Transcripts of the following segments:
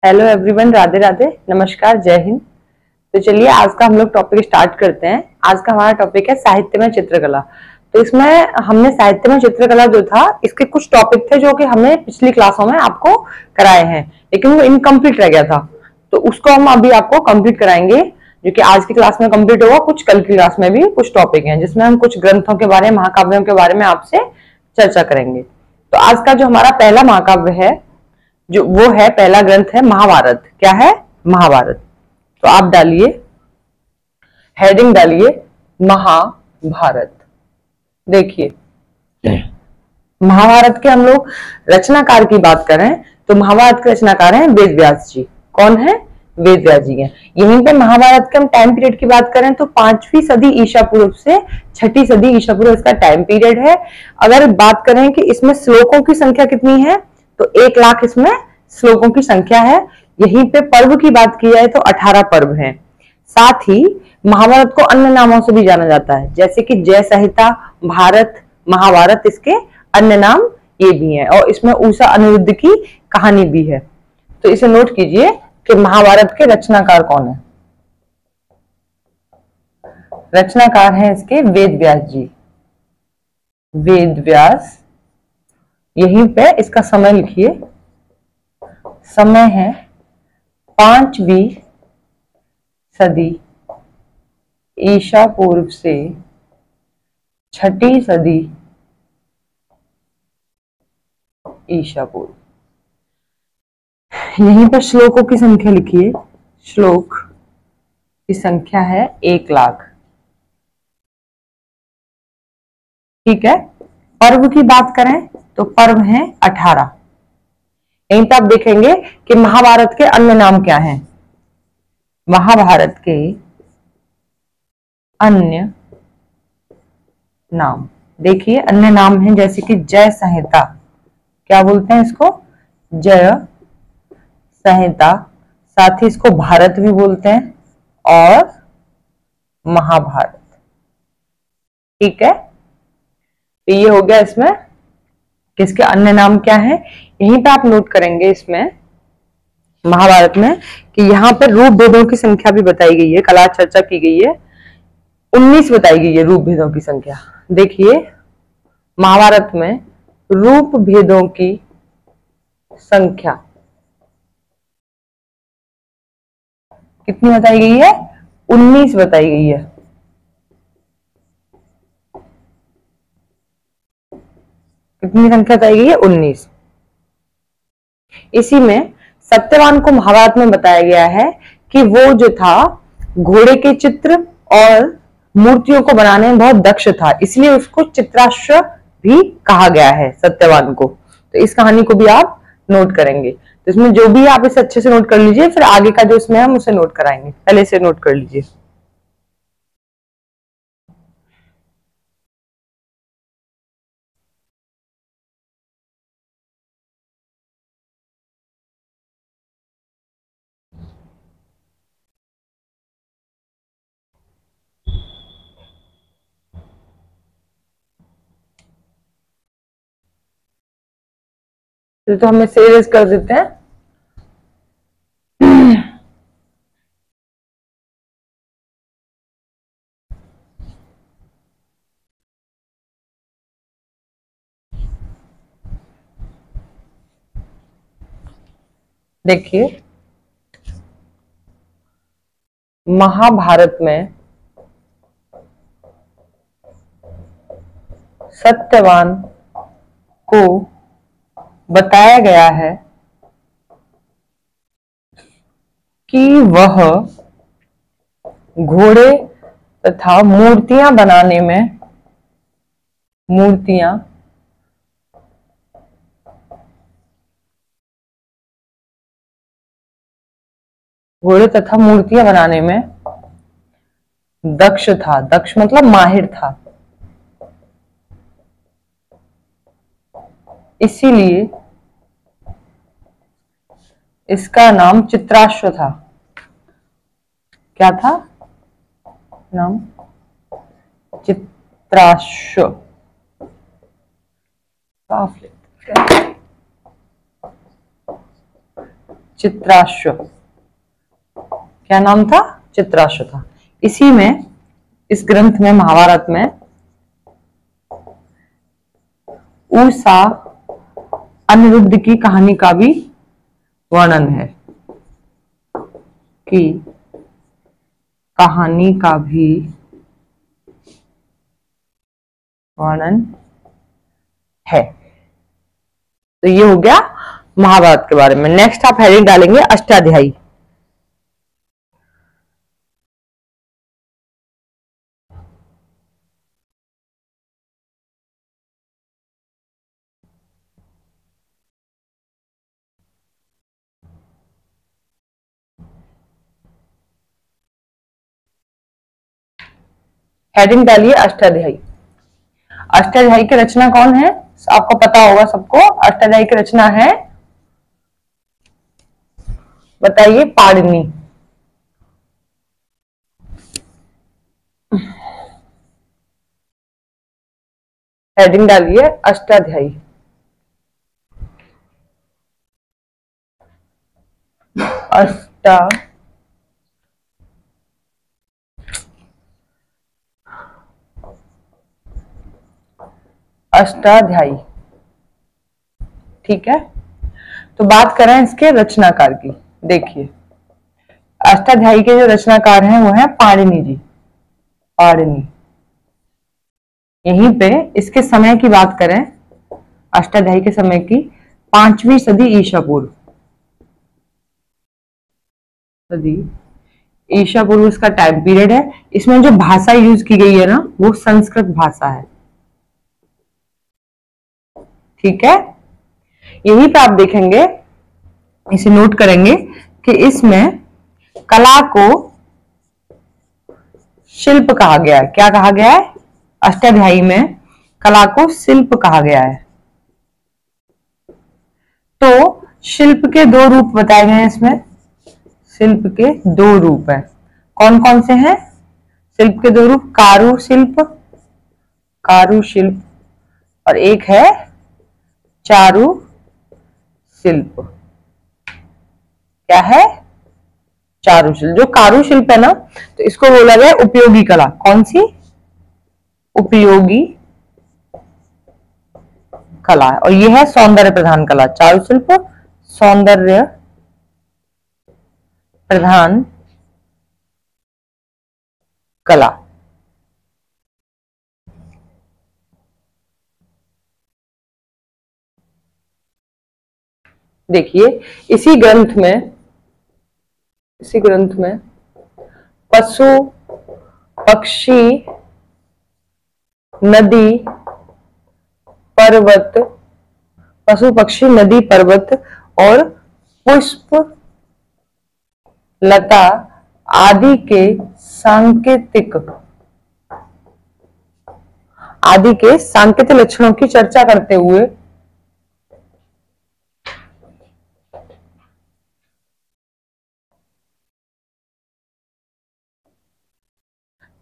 Hello everyone, Radhe Radhe, नमस्कार, जय हिंद। तो चलिए आज का हम लोग टॉपिक स्टार्ट करते हैं। आज का हमारा टॉपिक है साहित्य में चित्रकला। तो इसमें हमने साहित्य में चित्रकला जो था, इसके कुछ टॉपिक थे जो कि हमने पिछली क्लासों में आपको कराए हैं, लेकिन वो इनकम्प्लीट रह गया था। तो उसको हम अभी आपको कंप्लीट कराएंगे, जो कि आज की क्लास में कंप्लीट होगा। कुछ कल की क्लास में भी कुछ टॉपिक हैं जिसमें हम कुछ ग्रंथों के बारे में, महाकाव्यों के बारे में आपसे चर्चा करेंगे। तो आज का जो हमारा पहला महाकाव्य है, जो वो है, पहला ग्रंथ है महाभारत। क्या है? महाभारत। तो आप डालिए, हेडिंग डालिए महाभारत। देखिए, महाभारत के हम लोग रचनाकार की बात करें तो महाभारत के रचनाकार हैं वेद व्यास जी। कौन है? वेद व्यास जी हैं। यहीं पे महाभारत के हम टाइम पीरियड की बात करें तो 5वीं सदी ईसा पूर्व से 6ठी सदी ईसा पूर्व इसका टाइम पीरियड है। अगर बात करें कि इसमें श्लोकों की संख्या कितनी है, तो 1 लाख इसमें श्लोकों की संख्या है। यहीं पे पर्व की बात की जाए तो 18 पर्व हैं। साथ ही महाभारत को अन्य नामों से भी जाना जाता है, जैसे कि जय संहिता, भारत, महाभारत, इसके अन्य नाम ये भी हैं। और इसमें उषा अनिरुद्ध की कहानी भी है। तो इसे नोट कीजिए कि महाभारत के रचनाकार कौन है। रचनाकार हैं इसके वेद व्यास जी। वेद व्यास। यहीं पे इसका समय लिखिए। समय है 5वीं सदी ईसा पूर्व से 6ठी सदी ईसा पूर्व। यहीं पर श्लोकों की संख्या लिखिए। श्लोक की संख्या है 1 लाख। ठीक है। पर्व की बात करें तो पर्व है 18। यहीं पर आप देखेंगे कि महाभारत के अन्य नाम क्या हैं। महाभारत के अन्य नाम देखिए, अन्य नाम हैं जैसे कि जय संहिता। क्या बोलते हैं इसको? जय संहिता। साथ ही इसको भारत भी बोलते हैं और महाभारत। ठीक है। तो ये हो गया इसमें किसके अन्य नाम क्या है। यहीं पे आप नोट करेंगे इसमें महाभारत में कि यहाँ पर रूप भेदों की संख्या भी बताई गई है। कल आज चर्चा की गई है, 19 बताई गई है रूप भेदों की संख्या। देखिए, महाभारत में रूप भेदों की संख्या कितनी बताई गई है? 19 बताई गई है। कितनी संख्या बताई गई है? 19। इसी में सत्यवान को महाभारत में बताया गया है कि वो जो था घोड़े के चित्र और मूर्तियों को बनाने में बहुत दक्ष था, इसलिए उसको चित्राश्व भी कहा गया है सत्यवान को। तो इस कहानी को भी आप नोट करेंगे। तो इसमें जो भी आप इसे अच्छे से नोट कर लीजिए, फिर आगे का जो इसमें हम उसे नोट कराएंगे। पहले से नोट कर लीजिए। तो हम इसे इरेज कर देते हैं। देखिए, महाभारत में सत्यवान को बताया गया है कि वह घोड़े तथा मूर्तियां बनाने में घोड़े तथा मूर्तियां बनाने में दक्ष था। दक्ष मतलब माहिर था। इसीलिए इसका नाम चित्राश्व था। क्या था नाम? चित्राश्व। चित्राश्व, क्या नाम था? चित्राश्व था। इसी में, इस ग्रंथ में, महाभारत में उषा अनिरुद्ध की कहानी का भी वर्णन है, कि कहानी का भी वर्णन है। तो ये हो गया महाभारत के बारे में। नेक्स्ट आप हेडिंग डालेंगे अष्टाध्यायी। हेडिंग डालिए अष्टाध्यायी। अष्टाध्यायी की रचना कौन है? आपको पता होगा सबको। अष्टाध्यायी की रचना है, बताइए, पाणिनि। हेडिंग डालिए अष्टाध्यायी। अष्टाध्यायी, ठीक है। तो बात करें इसके रचनाकार की। देखिए, अष्टाध्यायी के जो रचनाकार हैं वो है पाणिनि जी, पाणिनि। यहीं पे इसके समय की बात करें, अष्टाध्यायी के समय की, 5वीं सदी ईसा पूर्व, सदी ईसा पूर्व इसका टाइम पीरियड है। इसमें जो भाषा यूज की गई है ना, वो संस्कृत भाषा है, ठीक है। यहीं पे आप देखेंगे, इसे नोट करेंगे कि इसमें कला को शिल्प कहा गया है। क्या कहा गया है? अष्टाध्यायी में कला को शिल्प कहा गया है। तो शिल्प के दो रूप बताए गए हैं इसमें। शिल्प के दो रूप हैं, कौन कौन से हैं? शिल्प के दो रूप, कारु शिल्प, कारु शिल्प, और एक है चारु शिल्प। क्या है? चारु शिल्प। जो कारु शिल्प है ना, तो इसको बोला गया उपयोगी कला। कौन सी? उपयोगी कला है। और यह है सौंदर्य प्रधान कला। चारु शिल्प सौंदर्य प्रधान कला। देखिए, इसी ग्रंथ में, इसी ग्रंथ में पशु पक्षी नदी पर्वत, पशु पक्षी नदी पर्वत और पुष्प लता आदि के सांकेतिक, आदि के सांकेतिक लक्षणों की चर्चा करते हुए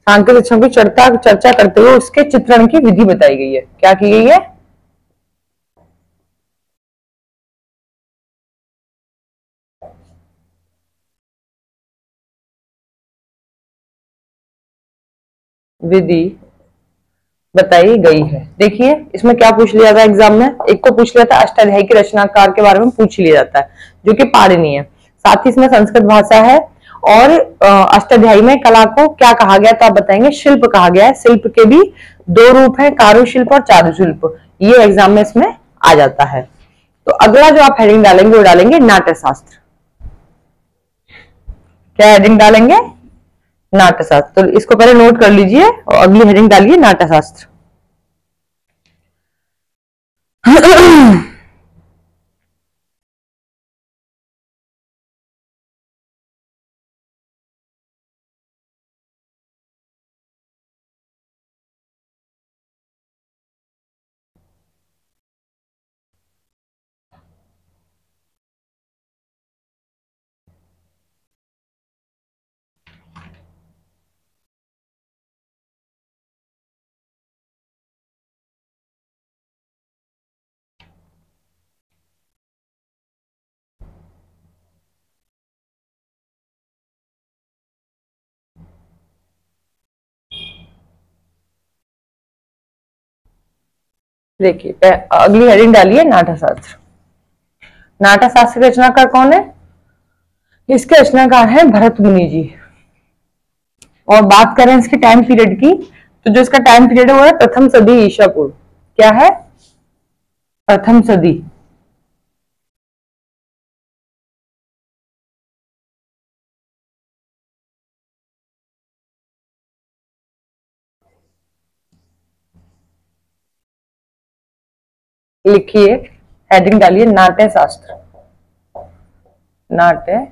सांकेतिक लक्षणों की चर्चा करते हुए उसके चित्रण की विधि बताई गई है। क्या की गई है? विधि बताई गई है। देखिए, इसमें क्या पूछ लिया था एग्जाम में? एक को पूछ लिया था अष्टाध्यायी के रचनाकार के बारे में पूछ लिया जाता है, जो कि पाणिनि है। साथ ही इसमें संस्कृत भाषा है। और अष्टाध्यायी में कला को क्या कहा गया, तो आप बताएंगे शिल्प कहा गया है। शिल्प के भी दो रूप हैं, कारु शिल्प और चारु शिल्प। ये एग्जाम में इसमें आ जाता है। तो अगला जो आप हेडिंग डालेंगे वो डालेंगे नाट्य शास्त्र। क्या हेडिंग डालेंगे? नाट्यशास्त्र। तो इसको पहले नोट कर लीजिए और अगली हेडिंग डालिए नाट्यशास्त्र। देखिए अगली हेडिंग डालिए नाट्यशास्त्र। नाट्यशास्त्र के रचनाकार कौन है? इसके रचनाकार है भरत मुनि जी। और बात करें इसके टाइम पीरियड की, तो जो इसका टाइम पीरियड है वो है प्रथम सदी ईसा पूर्व। क्या है? प्रथम सदी। लिखिए, हेडिंग डालिए नाट्य शास्त्र। नाट्य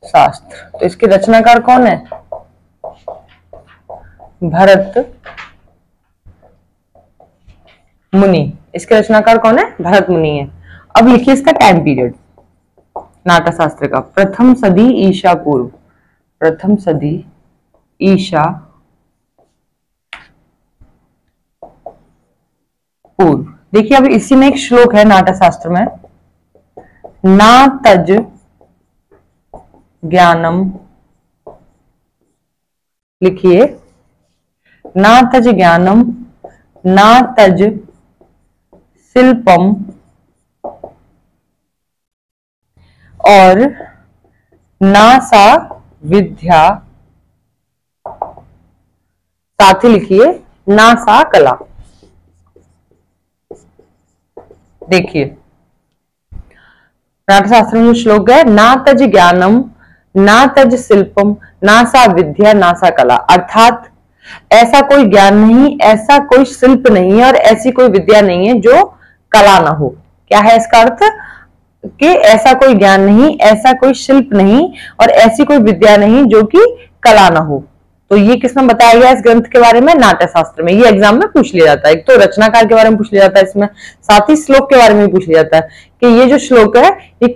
शास्त्र। तो इसके रचनाकार कौन है? भरत मुनि। इसके रचनाकार कौन है? भरत मुनि है। अब लिखिए इसका टाइम पीरियड नाट्य शास्त्र का। प्रथम सदी ईसा पूर्व। प्रथम सदी ईसा पूर्व। देखिए अब इसी में एक श्लोक है नाट्य शास्त्र में, ना तज ज्ञानम। लिखिए, ना तज ज्ञानम, ना तज शिल्पम, और ना सा विद्या। साथ ही लिखिए, ना सा कला। देखिए नाट्यशास्त्र में जो श्लोक है, ना तज ज्ञानम, ना तज शिल्पम, ना सा विद्या, ना सा कला। अर्थात ऐसा कोई ज्ञान नहीं, ऐसा कोई शिल्प नहीं है और ऐसी कोई विद्या नहीं है जो कला ना हो। क्या है इसका अर्थ? कि ऐसा कोई ज्ञान नहीं, ऐसा कोई शिल्प नहीं और ऐसी कोई विद्या नहीं जो कि कला ना हो। तो ये किसमें बताया गया इस ग्रंथ के बारे में? नाट्यशास्त्र में। ये एग्जाम में पूछ लिया जाता है। एक तो रचनाकार के बारे में पूछ लिया जाता है इसमें, साथ ही श्लोक के बारे में पूछ लिया जाता है कि ये जो श्लोक है ये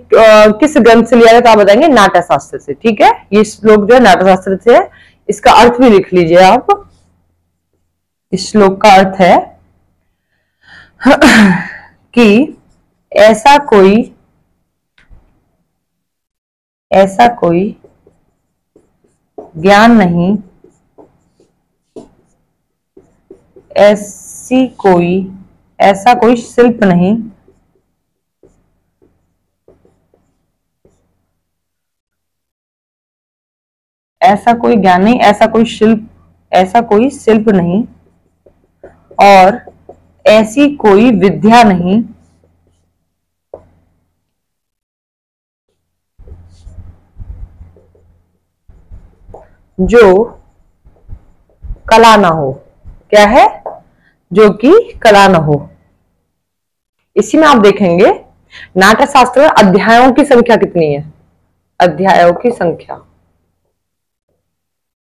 किस ग्रंथ से लिया गया, तो आप बताएंगे नाट्यशास्त्र से। ठीक है, ये श्लोक जो है नाट्यशास्त्र से है। इसका अर्थ भी लिख लीजिए आप। इस श्लोक का अर्थ है कि ऐसा कोई ज्ञान नहीं, ऐसा कोई शिल्प नहीं, ऐसा कोई ज्ञान नहीं, ऐसा कोई शिल्प नहीं और ऐसी कोई विद्या नहीं जो कला ना हो। क्या है? जो कि कला ना हो। इसी में आप देखेंगे नाट्यशास्त्र में अध्यायों की संख्या कितनी है? अध्यायों की संख्या,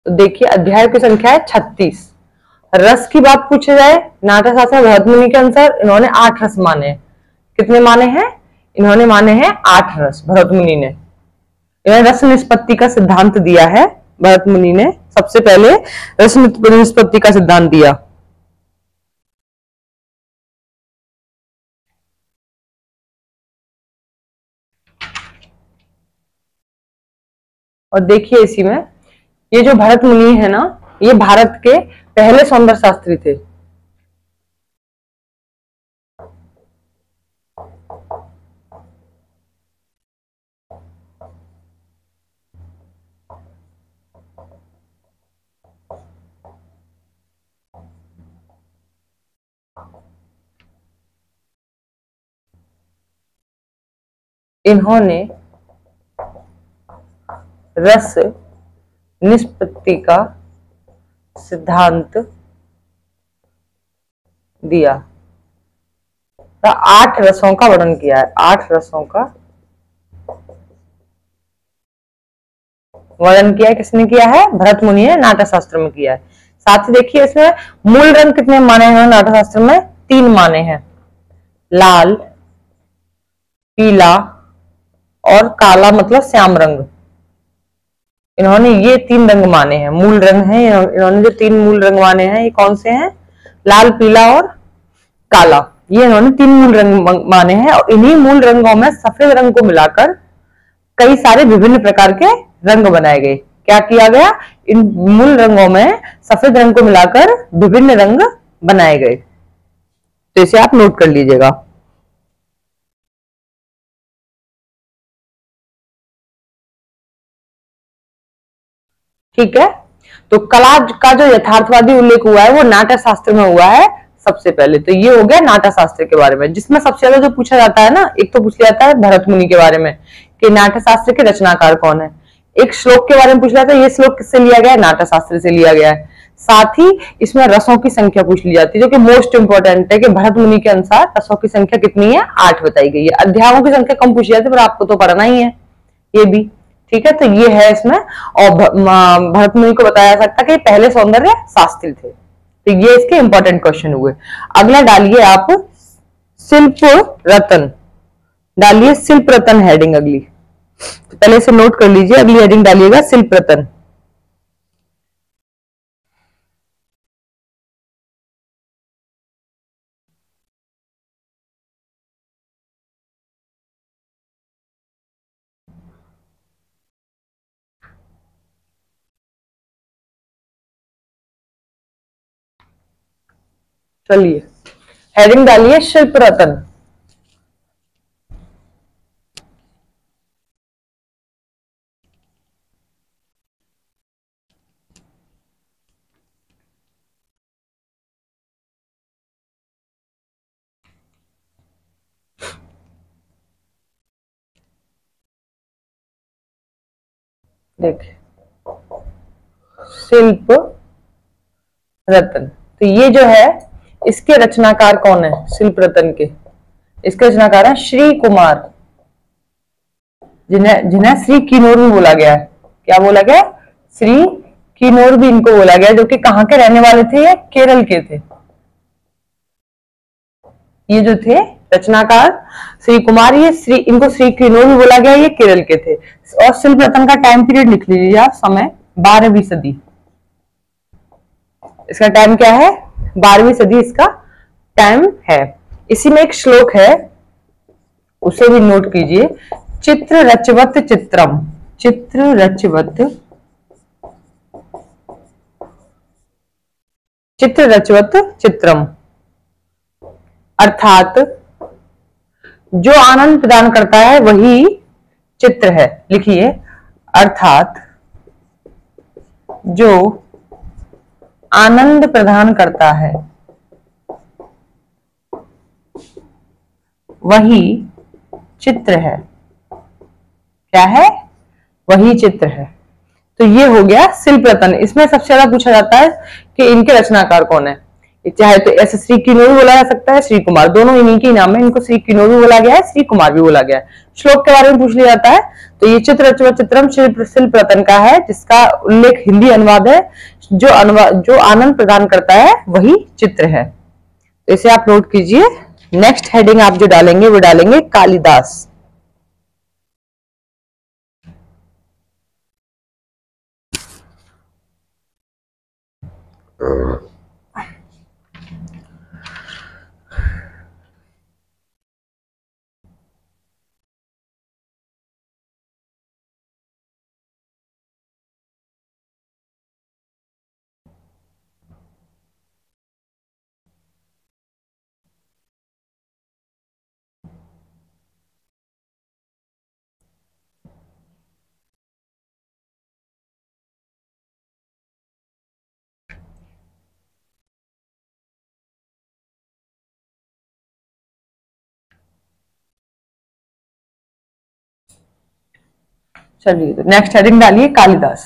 तो देखिए अध्यायों की संख्या है 36। रस की बात पूछे जाए, नाट्यशास्त्र में भरत मुनि के अनुसार इन्होंने 8 रस माने हैं। कितने माने हैं? इन्होंने माने हैं 8 रस। भरत मुनि ने इन्होंने रस निष्पत्ति का सिद्धांत दिया है। भरत मुनि ने सबसे पहले रस निष्पत्ति का सिद्धांत दिया। और देखिए इसी में ये जो भरत मुनि है ना, ये भारत के पहले सौंदर्य शास्त्री थे। इन्होंने रस निष्पत्ति का सिद्धांत दिया। तो 8 रसों का वर्णन किया है। 8 रसों का वर्णन किया है। किसने किया है? भरत मुनि ने नाट्यशास्त्र में किया है। साथ ही देखिए इसमें मूल रंग कितने माने हैं नाट्यशास्त्र में? 3 माने हैं, लाल, पीला और काला, मतलब श्याम रंग। इन्होंने ये 3 रंग माने हैं, मूल रंग हैं। इन्होंने जो 3 मूल रंग माने हैं, ये कौन से हैं? लाल, पीला और काला। ये इन्होंने 3 मूल रंग माने हैं। और इन्हीं मूल रंगों में सफेद रंग को मिलाकर कई सारे विभिन्न प्रकार के रंग बनाए गए। क्या किया गया? इन मूल रंगों में सफेद रंग को मिलाकर विभिन्न रंग बनाए गए। तो इसे आप नोट कर लीजिएगा। ठीक है, तो कला का जो यथार्थवादी उल्लेख हुआ है वो नाट्य शास्त्र में हुआ है सबसे पहले। तो ये हो गया नाट्य शास्त्र के बारे में, जिसमें सबसे ज्यादा जो पूछा जाता है ना, एक तो पूछ लिया जाता है भरत मुनि के बारे में कि नाट्य शास्त्र के रचनाकार कौन है। एक श्लोक के बारे में पूछ लिया जाता है, ये श्लोक किससे लिया गया है, नाट्य शास्त्र से लिया गया है। साथ ही इसमें रसों की संख्या पूछ ली जाती है, जो कि मोस्ट इंपोर्टेंट है कि भरत मुनि के अनुसार रसों की संख्या कितनी है, 8 बताई गई है। अध्यायों की संख्या कम पूछी जाती है, पर आपको तो पढ़ना ही है ये भी। ठीक है, तो ये है इसमें। और भरत मुनि को बताया जा सकता है कि पहले सौंदर्य शास्त्री थे। तो ये इसके इंपॉर्टेंट क्वेश्चन हुए। अगला डालिए आप शिल्प रतन, डालिए शिल्प रतन हेडिंग अगली। तो पहले से नोट कर लीजिए, अगली हेडिंग डालिएगा शिल्प रतन। चलिए हेडिंग डालिए शिल्प रतन। देखिए शिल्प रतन, तो ये जो है इसके रचनाकार कौन है, शिल्प रतन के इसके रचनाकार है श्री कुमार, जिन्हें जिन्हें श्री किन्नौर भी बोला गया है। क्या बोला गया, श्री किन्नौर भी इनको बोला गया, जो कि कहाँ के रहने वाले थे, ये केरल के थे। ये जो थे रचनाकार श्री कुमार, ये श्री इनको श्री किन्नौर भी बोला गया, ये केरल के थे। और शिल्प रतन का टाइम पीरियड लिख लीजिए आप, समय 12वीं सदी। इसका टाइम क्या है, 12वीं सदी इसका टाइम है। इसी में एक श्लोक है, उसे भी नोट कीजिए। चित्र रचवत चित्रम, चित्र रचवत चित्र रचवत चित्रम, अर्थात जो आनंद प्रदान करता है वही चित्र है। लिखिए, अर्थात जो आनंद प्रदान करता है वही चित्र है। क्या है, वही चित्र है। तो ये हो गया शिल्प रतन। इसमें सबसे ज्यादा पूछा जाता है कि इनके रचनाकार कौन है। चाहे तो ऐसे श्री किन्नौर भी बोला जा सकता है, श्री कुमार, दोनों इन्हीं के नाम है। इनको श्री किन्नौर भी बोला गया है, श्री कुमार भी बोला गया है। श्लोक के बारे में पूछ लिया जाता है, तो ये चित्र रचवत चित्रम शिल्प रतन का है, जिसका उल्लेख हिंदी अनुवाद है, जो आनंद प्रदान करता है वही चित्र है। तो इसे आप नोट कीजिए। नेक्स्ट हेडिंग आप जो डालेंगे वो डालेंगे कालिदास। चलिए, तो नेक्स्ट हेडिंग डालिए कालिदास।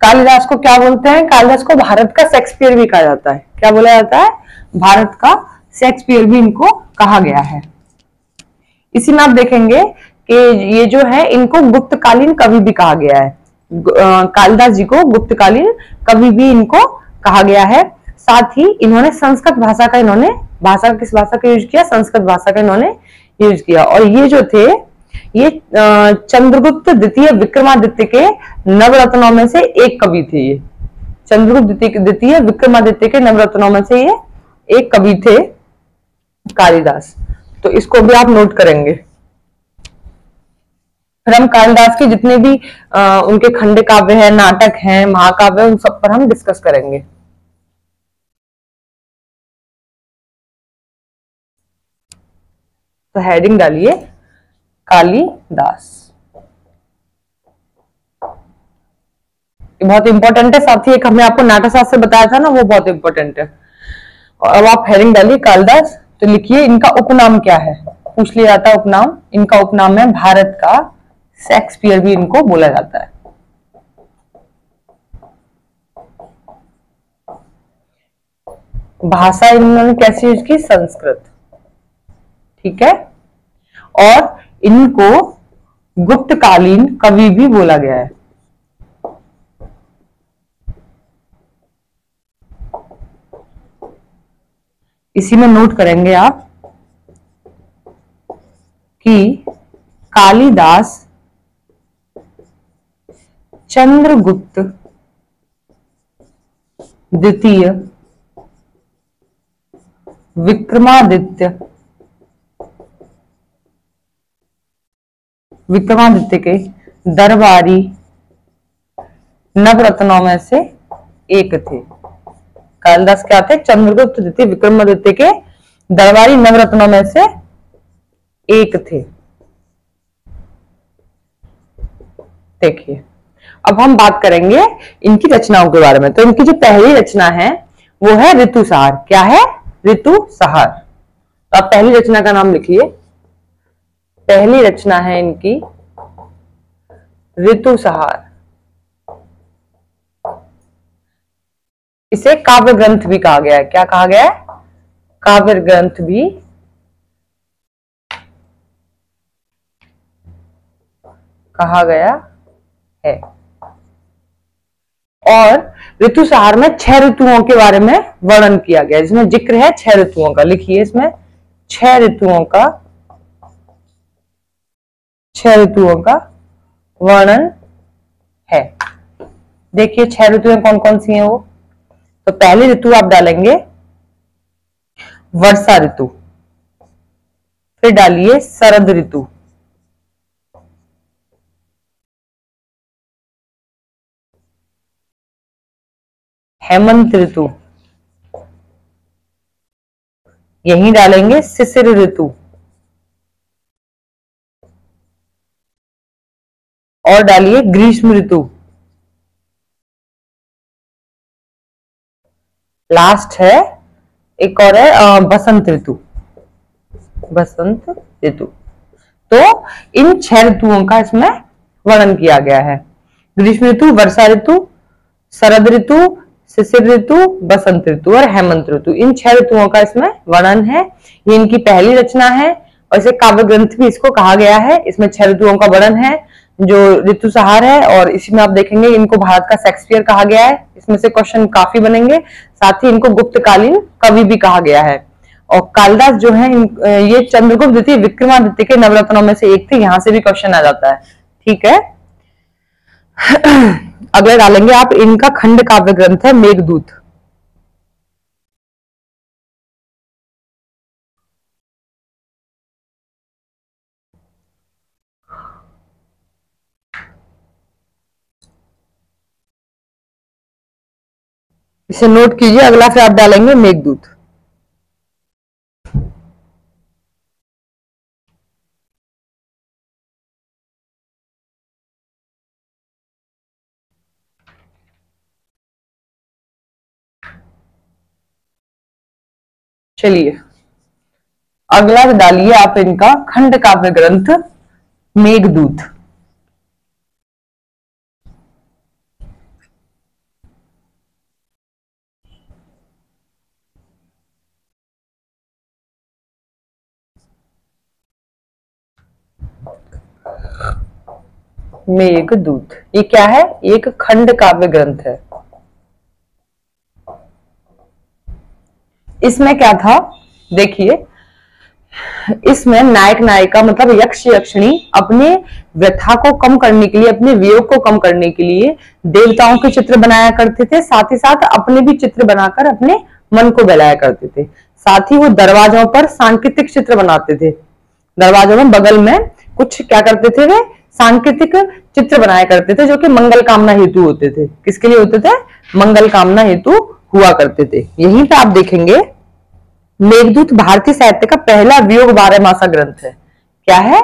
कालिदास को क्या बोलते हैं, कालिदास को भारत का शेक्सपियर भी कहा जाता है। क्या बोला जाता है, भारत का शेक्सपियर भी इनको कहा गया है। इसी में आप देखेंगे कि ये जो है इनको गुप्तकालीन कवि भी कहा गया है। कालिदास जी को गुप्तकालीन कवि भी इनको कहा गया है। साथ ही इन्होंने संस्कृत भाषा का किस भाषा का यूज किया, संस्कृत भाषा का इन्होंने यूज किया। और ये जो थे ये चंद्रगुप्त द्वितीय विक्रमादित्य के नवरत्नों में से एक कवि थे। ये चंद्रगुप्त द्वितीय विक्रमादित्य के नवरत्नों में से ये एक कवि थे कालिदास। तो इसको भी आप नोट करेंगे। फिर हम कालिदास के जितने भी उनके खंड काव्य है, नाटक हैं, महाकाव्य, उन सब पर हम डिस्कस करेंगे। तो हेडिंग डालिए कालिदास। ये बहुत इंपॉर्टेंट है साथी, एक हमने आपको नाट्यशास्त्र बताया था ना, वो बहुत इंपॉर्टेंट है। और अब आप हेडिंग डालिए कालिदास। तो लिखिए इनका उपनाम क्या है, पूछ लिया जाता है उपनाम। इनका उपनाम है भारत का शेक्सपियर भी इनको बोला जाता है। भाषा इन्होंने कैसी यूज की, संस्कृत, ठीक है। और इनको गुप्तकालीन कवि भी बोला गया है। इसी में नोट करेंगे आप कि कालिदास चंद्रगुप्त द्वितीय विक्रमादित्य के दरबारी नवरत्नों में से एक थे। कालिदास क्या थे, चंद्रगुप्त द्वितीय विक्रमादित्य के दरबारी नवरत्नों में से एक थे। देखिए अब हम बात करेंगे इनकी रचनाओं के बारे में। तो इनकी जो पहली रचना है वो है ऋतुसार। क्या है, ऋतुसार। तो आप पहली रचना का नाम लिखिए। पहली रचना है इनकी ऋतुसार। इसे काव्य ग्रंथ भी कहा गया है। क्या कहा गया है, काव्य ग्रंथ भी कहा गया है। और ऋतुसार में 6 ऋतुओं के बारे में वर्णन किया गया है, जिसमें जिक्र है 6 ऋतुओं का। लिखिए इसमें 6 ऋतुओं का वर्णन है। देखिए 6 ऋतुएं कौन कौन सी हैं वो। तो पहली ऋतु आप डालेंगे वर्षा ऋतु, फिर डालिए शरद ऋतु, हेमंत ऋतु, यहीं डालेंगे शिशिर ऋतु, और डालिए ग्रीष्म ऋतु। लास्ट है एक और है बसंत ऋतु। तो इन 6 ऋतुओं का इसमें वर्णन किया गया है। ग्रीष्म ऋतु, वर्षा ऋतु, शरद ऋतु, शिशिर ऋतु, बसंत ऋतु और हेमंत ऋतु, इन 6 ऋतुओं का इसमें वर्णन है। ये इनकी पहली रचना है और इसे काव्य ग्रंथ भी इसको कहा गया है। इसमें 6 ऋतुओं का वर्णन है जो ऋतुसंहार है। और इसी में आप देखेंगे इनको भारत का शेक्सपियर कहा गया है। इसमें से क्वेश्चन काफी बनेंगे। साथ ही इनको गुप्तकालीन कवि भी कहा गया है। और कालिदास जो है ये चंद्रगुप्त द्वितीय विक्रमादित्य के नवरत्नों में से एक थे। यहां से भी क्वेश्चन आ जाता है, ठीक है। अगले डालेंगे आप, इनका खंड काव्य ग्रंथ है मेघदूत। इसे नोट कीजिए। अगला फिर आप डालेंगे मेघदूत। चलिए अगला डालिए आप इनका खंड काव्य ग्रंथ मेघदूत। मेघदूत ये क्या है, एक खंड काव्य ग्रंथ है। इसमें क्या था, देखिए इसमें नायक नायिका मतलब यक्ष यक्षिणी अपने व्यथा को कम करने के लिए, अपने वियोग को कम करने के लिए देवताओं के चित्र बनाया करते थे। साथ ही साथ अपने भी चित्र बनाकर अपने मन को बहलाया करते थे। साथ ही वो दरवाजों पर सांकेतिक चित्र बनाते थे। दरवाजों में बगल में कुछ क्या करते थे, वे सांकेतिक चित्र बनाया करते थे जो कि मंगल कामना हेतु होते थे। किसके लिए होते थे, मंगल कामना हेतु हुआ करते थे। यहीं पे आप देखेंगे मेघदूत भारतीय साहित्य का पहला वियोग 12 मासा ग्रंथ है। क्या है?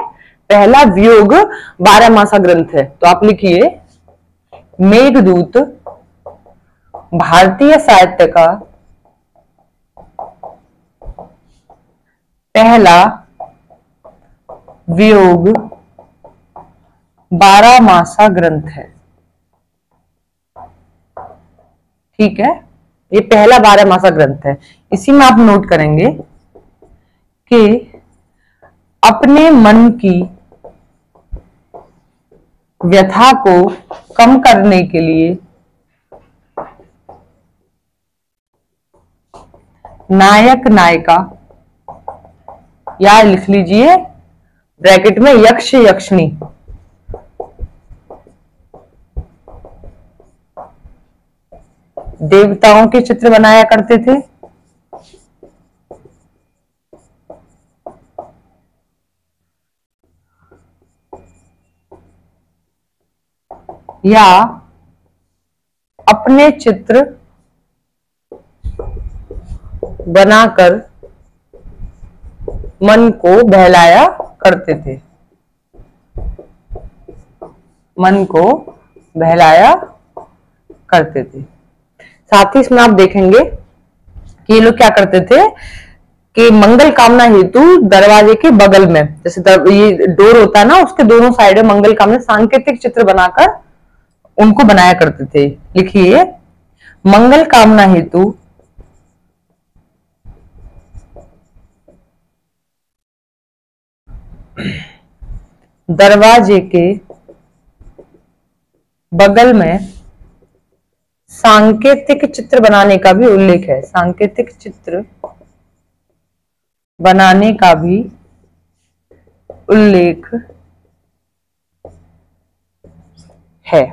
पहला वियोग 12 मासा ग्रंथ है। तो आप लिखिए मेघदूत भारतीय साहित्य का पहला वियोग 12 मासा ग्रंथ है। ठीक है, ये पहला 12 मासा ग्रंथ है। इसी में आप नोट करेंगे कि अपने मन की व्यथा को कम करने के लिए नायक नायिका, या लिख लीजिए ब्रैकेट में यक्ष यक्षिणी, देवताओं के चित्र बनाया करते थे। या अपने चित्र बनाकर मन को बहलाया करते थे। मन को बहलाया करते थे। साथ ही इसमें आप देखेंगे कि ये लोग क्या करते थे कि मंगल कामना हेतु दरवाजे के बगल में, जैसे ये डोर होता है ना, उसके दोनों साइड में मंगल कामना सांकेतिक चित्र बनाकर उनको बनाया करते थे। लिखिए मंगल कामना हेतु दरवाजे के बगल में सांकेतिक चित्र बनाने का भी उल्लेख है। सांकेतिक चित्र बनाने का भी उल्लेख है।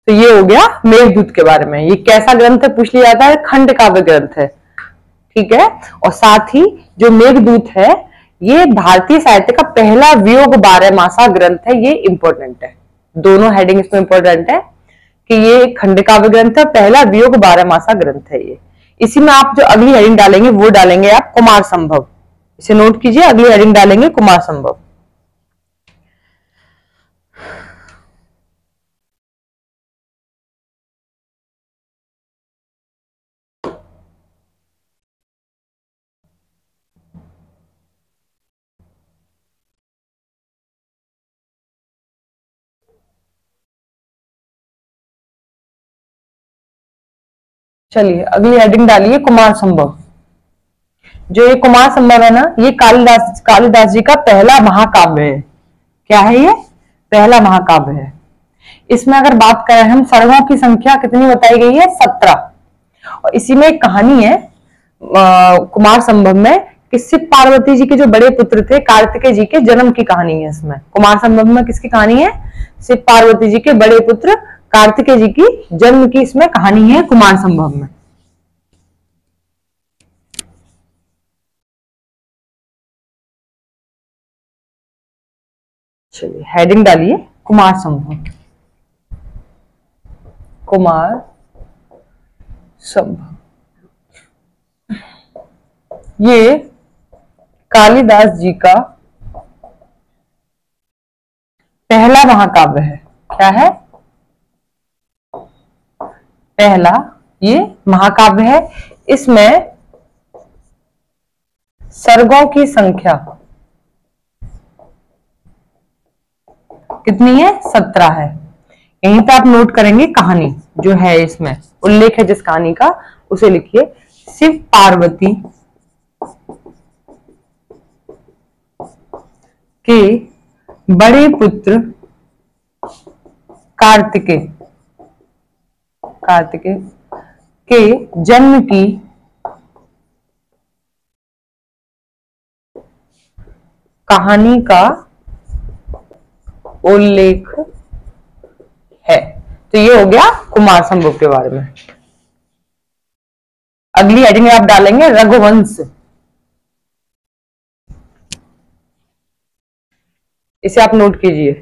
तो ये हो गया मेघदूत के बारे में। ये कैसा ग्रंथ है पूछ लिया जाता है, खंड काव्य ग्रंथ है। ठीक है, और साथ ही जो मेघदूत है ये भारतीय साहित्य का पहला वियोग 12 मासा ग्रंथ है। ये इंपॉर्टेंट है, दोनों हेडिंग इसमें इंपॉर्टेंट है कि ये खंड काव्य ग्रंथ है, पहला वियोग 12 मासा ग्रंथ है ये। इसी में आप जो अगली हेडिंग डालेंगे वो डालेंगे आप कुमार संभव। इसे नोट कीजिए, अगली हेडिंग डालेंगे कुमार संभव। चलिए अगली हेडिंग डालिए कुमार संभव। जो ये कुमार संभव है ना, ये कालिदास जी का पहला महाकाव्य है। क्या है ये? पहला महाकाव्य है। इसमें अगर बात करें हम, सर्गों की संख्या कितनी बताई गई है? 17। और इसी में एक कहानी है कुमार संभव में कि शिव पार्वती जी के जो बड़े पुत्र थे कार्तिकेय जी के जन्म की कहानी है। इसमें कुमार संभव में किसकी कहानी है? शिव पार्वती जी के बड़े पुत्र कार्तिकेय जी की जन्म की इसमें कहानी है कुमार संभव में। चलिए हेडिंग डालिए कुमार संभव। कुमार संभव ये कालिदास जी का पहला महाकाव्य है। क्या है? पहला ये महाकाव्य है। इसमें सर्गों की संख्या कितनी है? 17 है। यहीं पे आप नोट करेंगे कहानी जो है, इसमें उल्लेख है जिस कहानी का, उसे लिखिए शिव पार्वती के बड़े पुत्र कार्तिकेय के जन्म की कहानी का उल्लेख है। तो ये हो गया कुमार संभव के बारे में। अगली हेडिंग आप डालेंगे रघुवंश। इसे आप नोट कीजिए।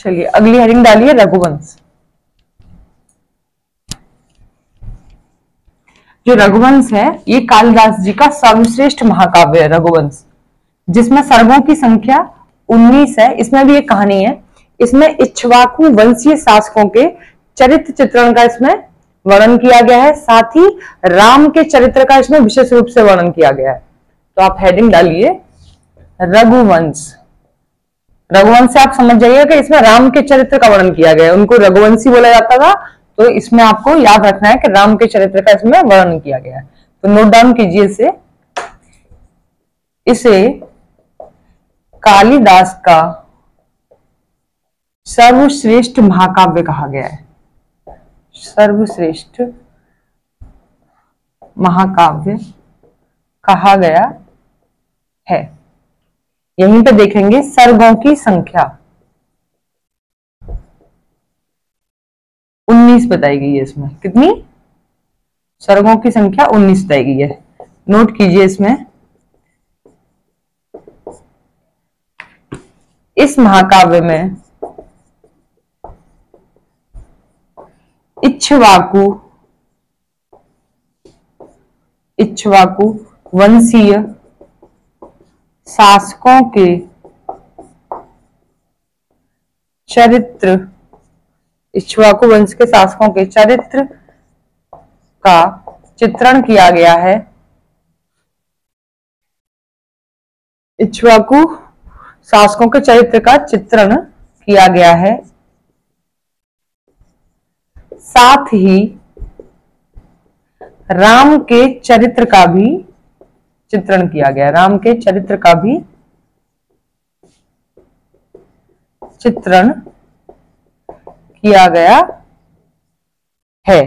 चलिए अगली हेडिंग डालिए रघुवंश। जो रघुवंश है ये कालिदास जी का सर्वश्रेष्ठ महाकाव्य है रघुवंश, जिसमें सर्गों की संख्या 19 है। इसमें भी एक कहानी है। इसमें इक्ष्वाकु वंशीय शासकों के चरित्र चित्रण का इसमें वर्णन किया गया है, साथ ही राम के चरित्र का इसमें विशेष रूप से वर्णन किया गया है। तो आप हेडिंग डालिए रघुवंश। रघुवंश से आप समझ जाइएगा कि इसमें राम के चरित्र का वर्णन किया गया है। उनको रघुवंशी बोला जाता था, तो इसमें आपको याद रखना है कि राम के चरित्र का इसमें वर्णन किया गया है। तो नोट डाउन कीजिए इसे कालिदास का सर्वश्रेष्ठ महाकाव्य कहा गया है। सर्वश्रेष्ठ महाकाव्य कहा गया है। यहीं पे देखेंगे सर्गों की संख्या 19 बताई गई है। इसमें कितनी सर्गों की संख्या 19 बताई गई है। नोट कीजिए इसमें इस महाकाव्य में इक्ष्वाकु वंशीय शासकों के चरित्र, इक्ष्वाकु वंश के शासकों के चरित्र का चित्रण किया गया है। इक्ष्वाकु शासकों के चरित्र का चित्रण किया गया है, साथ ही राम के चरित्र का भी चित्रण किया गया। राम के चरित्र का भी चित्रण किया गया है।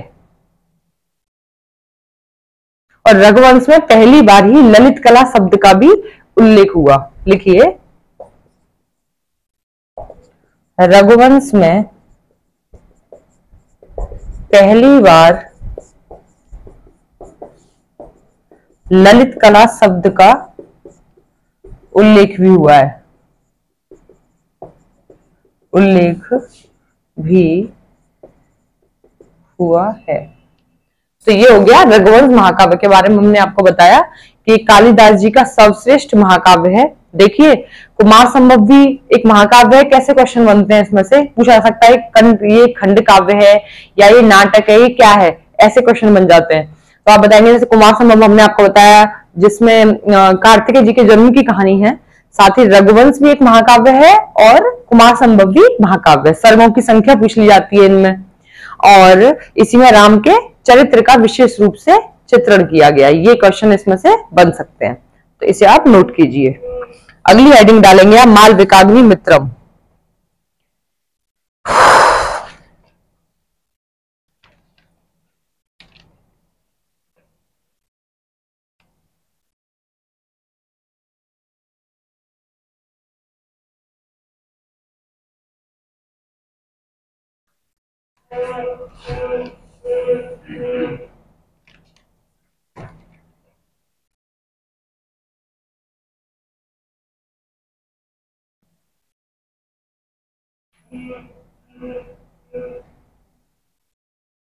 और रघुवंश में पहली बार ही ललित कला शब्द का भी उल्लेख हुआ। लिखिए रघुवंश में पहली बार ललित कला शब्द का उल्लेख भी हुआ है। उल्लेख भी हुआ है। तो ये हो गया रघुवंश महाकाव्य के बारे में। हमने आपको बताया कि कालिदास जी का सर्वश्रेष्ठ महाकाव्य है। देखिए कुमार संभव भी एक महाकाव्य है। कैसे क्वेश्चन बनते हैं इसमें से पूछा जा सकता है ये खंड काव्य है या ये नाटक है, ये क्या है, ऐसे क्वेश्चन बन जाते हैं। तो आप बताएंगे जैसे कुमार संभव हमने आपको बताया जिसमें कार्तिकेय जी के जन्म की कहानी है, साथ ही रघुवंश भी एक महाकाव्य है और कुमार संभव भी महाकाव्य है। सर्गों की संख्या पूछ ली जाती है इनमें, और इसी में राम के चरित्र का विशेष रूप से चित्रण किया गया। ये क्वेश्चन इसमें से बन सकते हैं, तो इसे आप नोट कीजिए। अगली हेडिंग डालेंगे आप मालविकाग्नि मित्रम।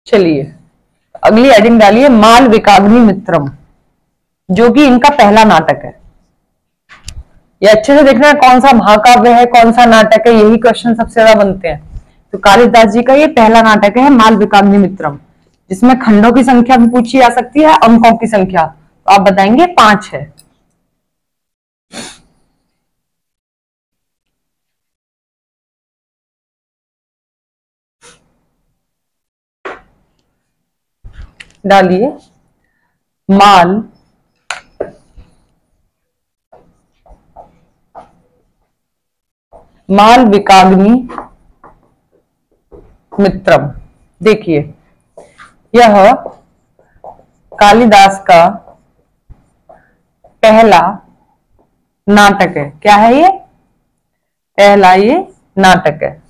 चलिए अगली हेडिंग डालिए मालविकाग्नि मित्रम, जो कि इनका पहला नाटक है। ये अच्छे से देखना है कौन सा महाकाव्य है कौन सा नाटक है, यही क्वेश्चन सबसे ज्यादा बनते हैं। तो कालिदास जी का ये पहला नाटक है मालविकाग्नि मित्रम, जिसमें खंडों की संख्या भी पूछी जा सकती है, अंकों की संख्या। तो आप बताएंगे 5 है। डालिए मालविकाग्नि मित्रम। देखिए यह कालिदास का पहला नाटक है। क्या है ये? पहला ये नाटक है।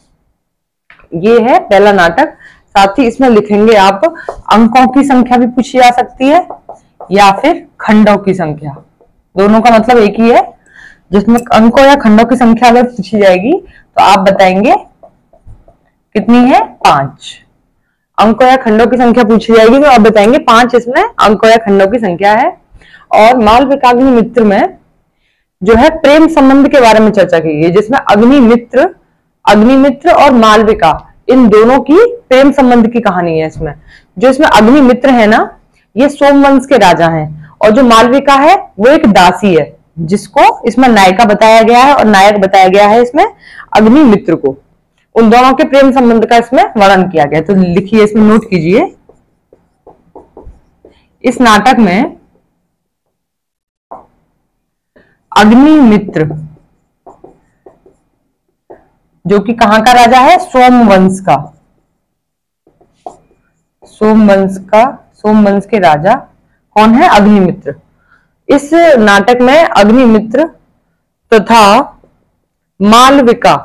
ये है पहला नाटक। साथ ही इसमें लिखेंगे आप अंकों की संख्या भी पूछी जा सकती है या फिर खंडों की संख्या, दोनों का मतलब एक ही है। जिसमें अंकों या खंडों की संख्या अगर पूछी जाएगी तो आप बताएंगे कितनी है? 5। अंकों या खंडों की संख्या पूछी जाएगी तो आप बताएंगे 5 इसमें अंकों या खंडों की संख्या है। और मालविकाग्नि मित्र में जो है प्रेम संबंध के बारे में चर्चा की गई, जिसमें अग्निमित्र और मालविका इन दोनों की प्रेम संबंध की कहानी है इसमें। जो इसमें अग्निमित्र है ना, ये सोमवंश के राजा हैं, और जो मालविका है वो एक दासी है, जिसको इसमें नायिका बताया गया है और नायक बताया गया है इसमें अग्निमित्र को। उन दोनों के प्रेम संबंध का इसमें वर्णन किया गया। तो लिखिए, इसमें नोट कीजिए, इस नाटक में अग्निमित्र जो कि कहां का राजा है? सोमवंश का। सोमवंश के राजा कौन है? अग्निमित्र। इस नाटक में अग्निमित्र तथा मालविका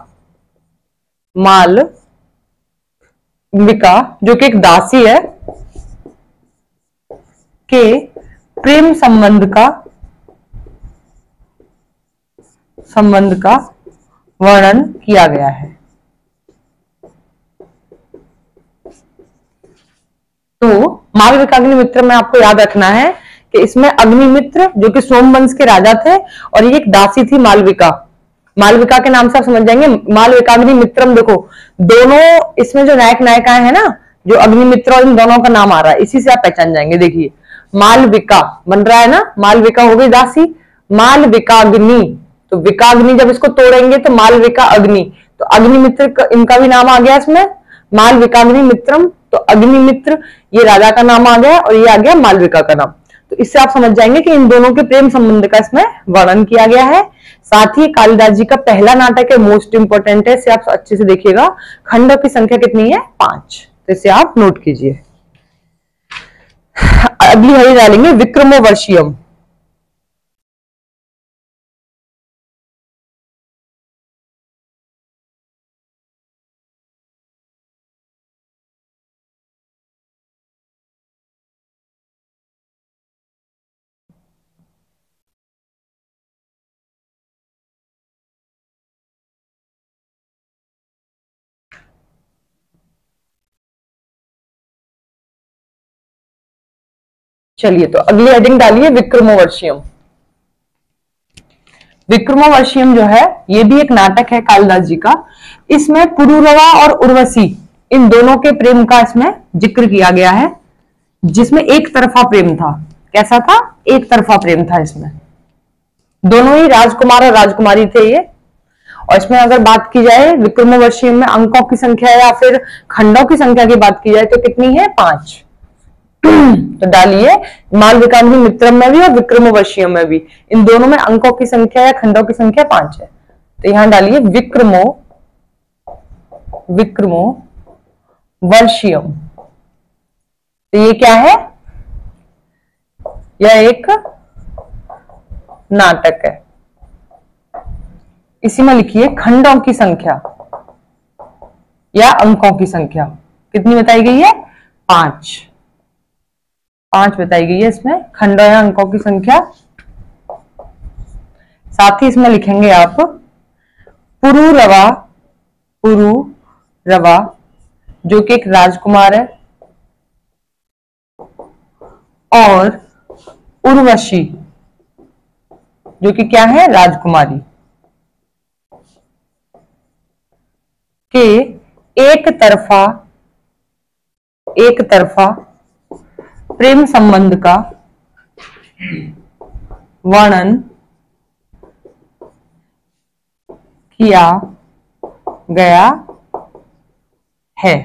जो कि एक दासी है के प्रेम संबंध का वर्णन किया गया है। तो मालविका अग्निमित्र में आपको याद रखना है कि इसमें अग्निमित्र जो कि सोमवंश के राजा थे, और ये एक दासी थी मालविका। मालविका के नाम से आप समझ जाएंगे मालविका अग्निमित्रम। देखो, दोनों इसमें जो नायक नायिकाएं हैं ना, जो अग्निमित्र और इन दोनों का नाम आ रहा है, इसी से आप पहचान जाएंगे। देखिए, मालविका बन रहा है ना, मालविका हो गई दासी, मालविकाग्नि, तो विकाग्नि जब इसको तोड़ेंगे तो मालविका अग्नि, तो अग्निमित्र इनका भी नाम आ गया इसमें, मालविकाग्नि मित्रम। तो अग्निमित्र ये राजा का नाम आ गया और ये आ गया मालविका का नाम। तो इससे आप समझ जाएंगे कि इन दोनों के प्रेम संबंध का इसमें वर्णन किया गया है। साथ ही कालिदास जी का पहला नाटक है, मोस्ट इंपोर्टेंट है, इसे आप अच्छे से देखिएगा। खंडों की संख्या कितनी है? 5। तो इसे आप नोट कीजिए। अगली हरी डालेंगे विक्रमोर्वशीयम। चलिए, तो अगली हेडिंग डालिए विक्रमोर्वशीयम। विक्रमोर्वशीयम जो है ये भी एक नाटक है कालिदास जी का। इसमें पुरूरवा और उर्वशी इन दोनों के प्रेम का इसमें जिक्र किया गया है, जिसमें एक तरफा प्रेम था। कैसा था? एक तरफा प्रेम था इसमें। दोनों ही राजकुमार और राजकुमारी थे ये। और इसमें अगर बात की जाए विक्रमोर्वशीयम में अंकों की संख्या या फिर खंडों की संख्या की बात की जाए तो कितनी है? 5। तो डालिए मालविकाग्नि मित्रम में भी और विक्रमोर्वशीयम में भी, इन दोनों में अंकों की संख्या या खंडों की संख्या 5 है। तो यहां डालिए विक्रमोर्वशीयम। तो ये क्या है? यह एक नाटक है। इसी में लिखिए खंडों की संख्या या अंकों की संख्या कितनी बताई गई है? 5 बताई गई है इसमें, खंडों या अंकों की संख्या। साथ ही इसमें लिखेंगे आप पुरूरवा जो कि एक राजकुमार है, और उर्वशी जो कि क्या है? राजकुमारी के एक तरफा प्रेम संबंध का वर्णन किया गया है।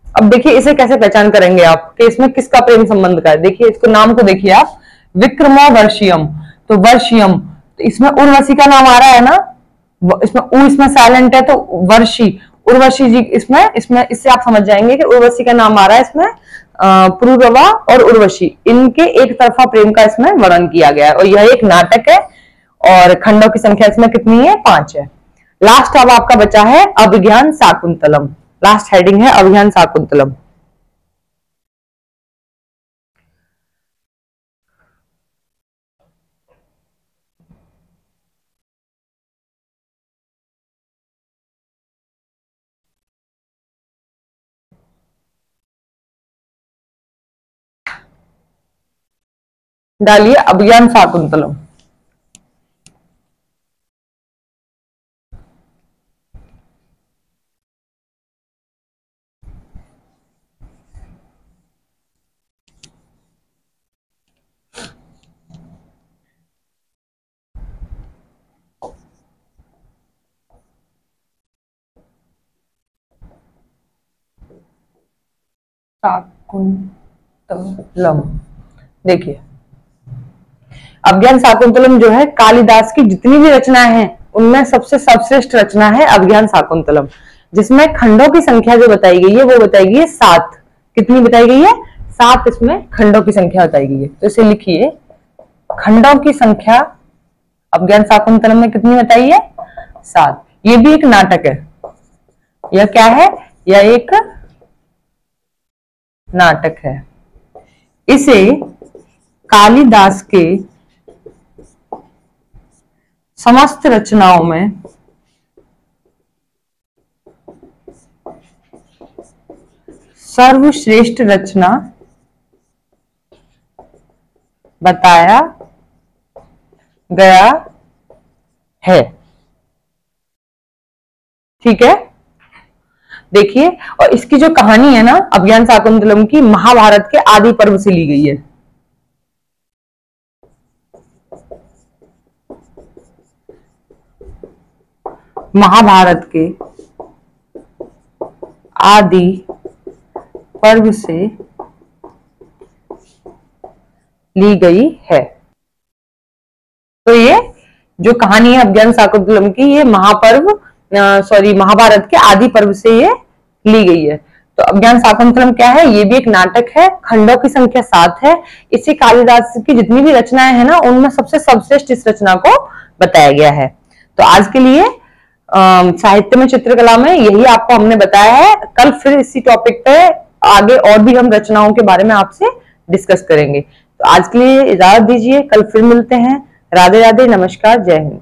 अब देखिए इसे कैसे पहचान करेंगे आप कि इसमें किसका प्रेम संबंध का है। देखिए इसको, नाम को देखिए आप, विक्रमोर्वशीयम। तो वर्षियम, तो इसमें उर्वशी का नाम आ रहा है ना, इसमें उ इसमें साइलेंट है, तो वर्षी, उर्वशी जी इसमें इससे आप समझ जाएंगे कि उर्वशी का नाम आ रहा है इसमें। पुरूरवा और उर्वशी इनके एक तरफा प्रेम का इसमें वर्णन किया गया है, और यह एक नाटक है। और खंडों की संख्या इसमें कितनी है? 5 है। लास्ट अब आपका बचा है अभिज्ञान शाकुंतलम। लास्ट हेडिंग है अभिज्ञान शाकुंतलम। डालिए अभिज्ञान शाकुंतलम। शाकुंतलम, देखिए अभिज्ञान शाकुंतलम जो है कालिदास की जितनी भी रचनाएं हैं उनमें सबसे सर्वश्रेष्ठ रचना है अभिज्ञान शाकुंतलम, जिसमें खंडों की संख्या जो बताई गई है वो बताई गई है 7। कितनी बताई गई है? 7 इसमें खंडों की संख्या बताई गई है। तो इसे लिखिए, खंडों की संख्या अभिज्ञान शाकुंतलम में कितनी बताई है? 7। ये भी एक नाटक है। यह क्या है? यह एक नाटक है। इसे कालिदास के समस्त रचनाओं में सर्वश्रेष्ठ रचना बताया गया है। ठीक है, देखिए, और इसकी जो कहानी है ना अभिज्ञान शाकुंतलम की, महाभारत के आदि पर्व से ली गई है। महाभारत के आदि पर्व से ली गई है। तो ये जो कहानी है अभिज्ञान शाकुंतलम की, ये महाभारत के आदि पर्व से ये ली गई है। तो अभिज्ञान शाकुंतलम क्या है? ये भी एक नाटक है। खंडों की संख्या 7 है। इसी कालिदास की जितनी भी रचनाएं हैं ना उनमें सबसे सर्वश्रेष्ठ इस रचना को बताया गया है। तो आज के लिए साहित्य में चित्रकला में यही आपको हमने बताया है। कल फिर इसी टॉपिक पे आगे और भी हम रचनाओं के बारे में आपसे डिस्कस करेंगे। तो आज के लिए इजाजत दीजिए, कल फिर मिलते हैं। राधे राधे, नमस्कार, जय हिंद।